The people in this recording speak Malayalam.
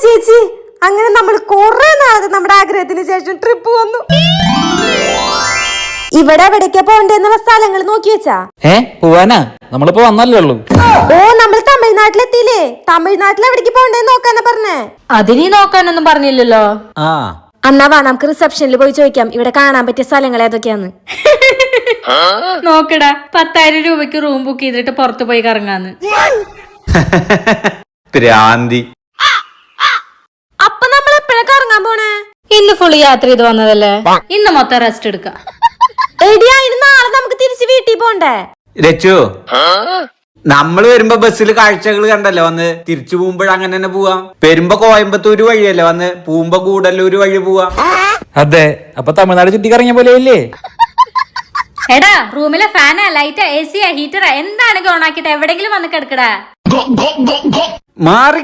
ചേച്ചി, അങ്ങനെ നമ്മൾ കുറെ നാളത്തെ നമ്മുടെ ആഗ്രഹത്തിന് ശേഷം ട്രിപ്പ് വന്നു. ഇവിടെ എവിടേക്കാ പോണ്ടെന്നുള്ള സ്ഥലങ്ങൾ നോക്കി വെച്ചാ? പോവാനാ? നമ്മളിപ്പോ വന്നല്ലേ ഉള്ളൂ. ഓ, നമ്മൾ തമിഴ്നാട്ടിലെത്തിയില്ലേ? തമിഴ്നാട്ടിൽ എവിടേക്ക് പോണ്ടെന്ന് നോക്കാനാ പറഞ്ഞേ. അതിനീ നോക്കാനൊന്നും പറഞ്ഞില്ലല്ലോ. എന്നാ വാ, നമുക്ക് റിസപ്ഷനിൽ പോയി ചോദിക്കാം ഇവിടെ കാണാൻ പറ്റിയ സ്ഥലങ്ങൾ ഏതൊക്കെയാന്ന്. നോക്കടാ, 10,000 രൂപയ്ക്ക് റൂം ബുക്ക് ചെയ്തിട്ട് പുറത്തു പോയി കറങ്ങാന്ന്. അപ്പൊ നമ്മൾ എപ്പോഴാ കറങ്ങാൻ പോണേ? ഇന്ന് ഫുള്ള് യാത്ര ചെയ്ത് വന്നതല്ലേ, ഇന്ന് മൊത്തം റെസ്റ്റ് എടുക്കാം. നാളെ നമുക്ക് തിരിച്ച് വീട്ടിൽ പോണ്ടേ? രച്ചു, നമ്മള് വരുമ്പോ ബസ്സിൽ കാഴ്ചകൾ കണ്ടല്ലോ, വന്ന് തിരിച്ചു പോകുമ്പോഴ അങ്ങനെ തന്നെ പോവാം. വരുമ്പോ കോയമ്പത്തൂര് വഴിയല്ലേ വന്ന്, പോകുമ്പോ ഗൂഡല്ലൂര് വഴി പോവാം. അതെ, അപ്പൊ തമിഴ്നാട് ചുറ്റിക്കറങ്ങിയ പോലെ ഇല്ലേ? എടാ, റൂമിലെ ഫാനാ, ലൈറ്റാ, എസിയാ, ഹീറ്ററാ എന്താണെങ്കിൽ ഓണാക്കിട്ട് എവിടെങ്കിലും വന്ന് കിടക്കടാ. മാറി